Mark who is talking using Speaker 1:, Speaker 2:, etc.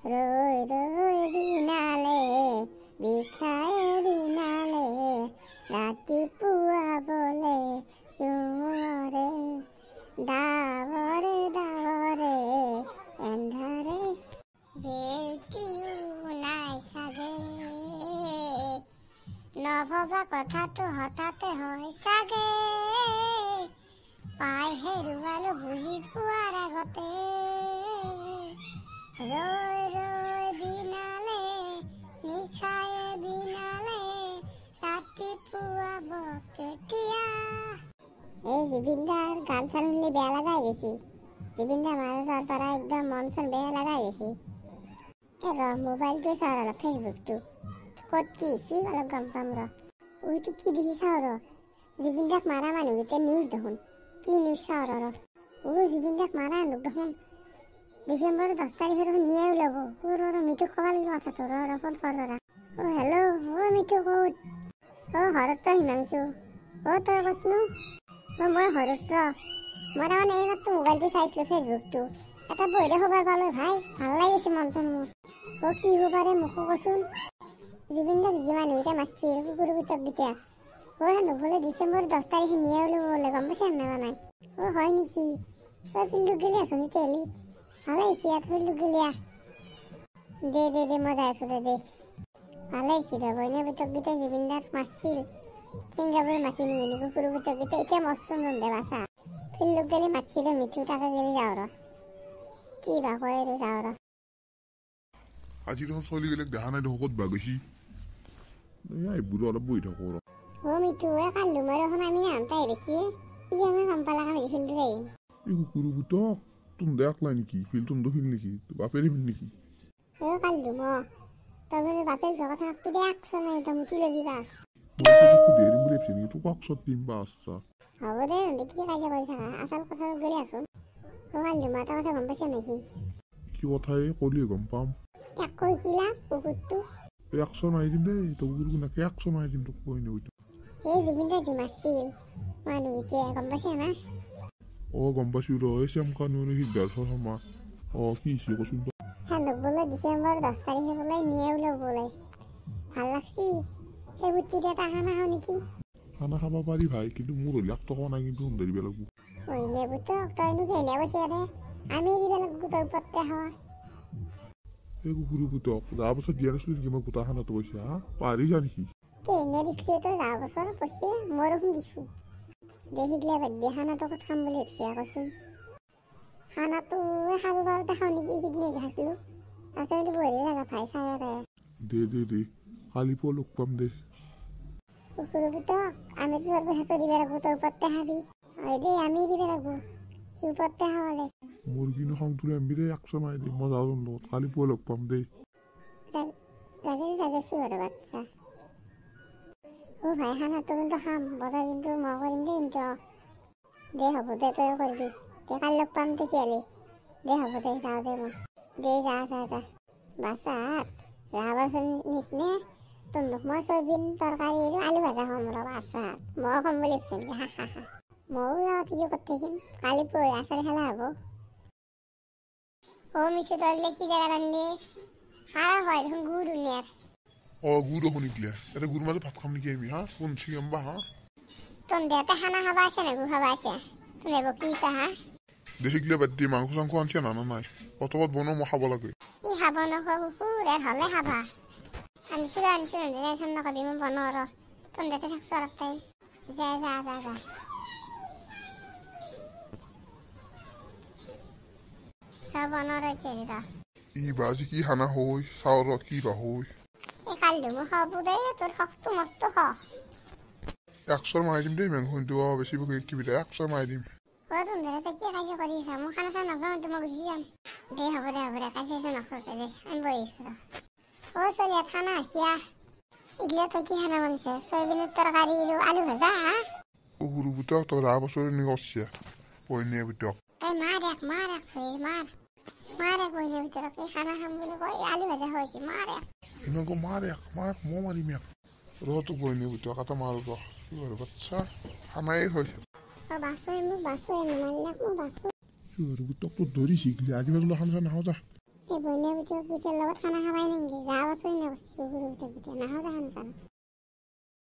Speaker 1: ৰৈ ৰৈ বিনালে বিষাই বিনালে ৰাতিপুৱাবলে ৰুঁৱৰে ডাৱৰে ডাৱৰে এন্ধাৰে যেটিও নাই চাগে নভবা কথাটো হঠাতে হয় চাগে পাই হেৰুৱালো বুজি পোৱাৰ আগতে ৰৈ ৰৈ বিনালে নিশায়ে বিনালে ৰাতিপুৱাব কেতিয়া। এই জুবিনদাৰ গান চান শুনিলে বেয়া লগা হৈ গৈছে। জুবিনদাৰ মাজৰ পৰা একদম মন চন বেয়া লগা হৈ গৈছে। মোবাইলটো চাওঁ অলপ ফেচবুকটো ক'ত কি হৈছে অলপ গম পাম ওইটো কি দেখি চাওঁ জুবিনদাক মাৰা মানুহকেইটা নিউজ দেখোন কি নিউজ চাওঁ জুবিনদাক মাৰা আনক দেখোন ডিচেম্বৰ 10 তাৰিখে দেখোন নিয়ে ওলাব মিঠুক ক'ব লাগিব কথাটো ফোন কৰ হেল্ল' মিঠু ক'ত ঘৰত তই হিমাংশু তই ক'তনো মই ঘৰত মই তাৰমানে এইমাত্ৰ মোবাইলটো চাইছিলোঁ ফেচবুকটো এটা বহিলে খবৰ পালোঁ ভাই ভাল লাগিছে মন চন মোৰ কি হ'ব পাৰে মোকো কচোন জুবিনদাক যিমান মানুহকেইটা মাৰছিল কুকুৰ কুচককেইটা নুবোলে ডিচেম্বৰ 10 তাৰিখে নিয়ে ওলাব বোলে গম পাইছে নাবা নাই হয় নেকি ফিল্ডত গেলি আছোন তেতিয়াহ'লে ভালে হৈছে ইয়াত ফিল্ডত গেলি দে মই যাই আছোঁ দে ভালে হৈছে বইনে পুতককেইটা জুবিনদাক মাৰছিল চিংগাপুৰ মাতি নিবি কুকুৰ কুচককেইটা এতিয়া মৰচোন দে বাচা ফিল্ডত গেলি মাতিছিল মিঠু তাকে গেলি যাওঁ কি বা কয় আৰু যাওঁ
Speaker 2: আজি দেখোন ছোৱালীবিলাক দেখা নাই দেখোন ক'ত বা গৈছি এইবোৰো অলপ বহি থাকো
Speaker 1: মিঠু কালি মই দেখোন আমি নামতাই বেছি ই আমাৰ গম পালা কাম ফিল্ডত আহিম
Speaker 2: এই কুকুৰ পুতক তুমি দেখলা নেকি ফিল্ড ফিল নেকি বাপেৰে ফিল নেকি
Speaker 1: কালি তই বোলে বাপেক যোৱা কথা ৰাখবি দে একশো নাই তই মুচি ল'বি বাছ হ'ব দে কি কাজিয়া কৰি থাকা আচল কথা গেলি আছোন কালি এটা কথা গম পাইছা নেকি
Speaker 2: কি কথাই ক'লি গম পাম
Speaker 1: তাক কৈছিলা কুকুৰটো
Speaker 2: 100 মাৰি দিম দেই তই কুকুৰটো নাকে 100 মাৰি দিম তোক কৈ নবি
Speaker 1: এই জুবিনদা যি মাৰছিল মানুহকেইটাই গম পাইছা না
Speaker 2: গম পাইছোঁ এই চেমকানুৰ সিদ্ধাৰ্থ শৰ্মা কি হৈছে কচোন
Speaker 1: চান্দক বোলে ডিচেম্বৰ 10 তাৰিখে বোলে নিয়ে ওলাব বোলে ভাল লাগছি সেই বুটিতে এটা খানা খাওঁ নেকি
Speaker 2: খানা খাব পাৰি ভাই কিন্তু মোৰ হ'লে 1 টকা নাই কিন্তু ধৰিব লাগিব
Speaker 1: নে বুটক তইনো কেনে বসে দে আমি দিব লাগিব তোৰ পত্তে খাৱা
Speaker 2: এই কুকুৰ পুতক যোৱা বছৰ দিয়া নাছিলো নেকি মই গোটা খানাটো পইচা পাহৰি যা নেকি
Speaker 1: কেনে দিছিলি তই যোৱা বছৰ পইচা মই দেখোন দিছোঁ দেখিলে বাদ দিয়া খানাটো ক'ত খাম বুলি ভাবিছে কচোন খানাটো খাব পাৰোঁতে খাওঁ নেকি সিদিনে খাইছিলোঁ তাতে কিন্তু বঢ়িয়া লগা ভাই চাই
Speaker 2: দে কালি পুৱা লগ পাম দে
Speaker 1: কুকুৰ পুতক আমিতো তোৰ পইচাটো দিব লাগিব তোৰ ওপৰতে খাবি দে আমি দিব লাগিব সি ওপৰতে খাবলৈ
Speaker 2: মোৰ কিন্তু খংটোলে আনবি দেই 100 মাৰি দিম মই যাওঁ লগত কালি পুৱা লগ পাম দেই
Speaker 1: লাগে চুৰৰ বাচ্চা ভাই খানাটো কিন্তু খাম বজাৰ কিন্তু মই কৰিম দেই কিন্তু দে হ'ব দে তই কৰিবি দে কালি লগ পাম তেতিয়াহ'লে দে হ'ব দে যাওঁ দে মই দে যা বাচাত যাবাচোন নিচিনা তোক মই চয়াবিন তৰকাৰী আৰু আলু ভাজা খাম বাচাত মই খাম বুলি ভাবিছোঁ ময়ো যাওঁ ঠিক কৰি থাকিম কালি পৰহি আচাৰ খেলা হ'ব মিঠু তই কি জেগাত আনিলি সাৰা হয় দেখোন গুড় ধুনীয়াৰ
Speaker 2: গুড় দেখোন নিদিলে এটা গুড় মাজত ভাত খাম নেকি আমি কোন চিগাম বা
Speaker 1: তোৰ দেউতা খানা খাবা আছে নে গুড় খাবা আছে তোৰ নেব কি হা
Speaker 2: দেখিলে বাদ দি মাংস চাংস আনছে নানা নাই পতকত বনাও মই খাব লাগে
Speaker 1: ই খাব নখোৱা কুকুৰ হ'লে খাবা আনিছিলোঁ টেনশ্যন নকবি মই বনাওঁ তোৰ দেউতা থাকছোঁ অলপ টাইম যা চব বনাওঁ ৰৈছে
Speaker 2: ই বাজি কি খানা হয় চাওঁ কি বা হয়
Speaker 1: কালি মই খাব দে তোৰ শখটো মস্ত খখ
Speaker 2: 100 মাৰি দিম দেই মাংসটো বেছি কিবিটা 100 মাৰি দিম
Speaker 1: তোৰ দেউতা কি কাজিয়া কৰি আছা মই খানা চাহ নখাওঁ মই গুচি যাম দে হ'ব দে কাজিয়া নকৰোঁ দে আমি বহি আছোঁ ছোৱালী ইয়াত খানা আছিয়া এইগিলা তই কি খানা বনাইছে চয়াবিনৰ তৰকাৰী আলু ভাজা
Speaker 2: কুকুৰ পুতক তই যোৱা বছৰ নিকছে পইনীয়া পুতক
Speaker 1: মাৰ এক পইনীয়া পুতক এই খানা খাম বুলি কয় আলু ভাজা হৈছে মাৰ
Speaker 2: মাৰ মই মাৰিম এক তোক পইনীয়া পুতক এটা মাৰ বাচ্চা খানাই হৈছে
Speaker 1: বাচোই মোক নামাৰিলাক মই বাচো
Speaker 2: তোক ধৰি শিকিলে আজি বাজু খানা নাখাওঁ যা
Speaker 1: এই বন্য বুটে পিঠের লগত খানা খাবাই নেকি যা বছরই না বসছি কুকুর বুটে নাহা যাহানো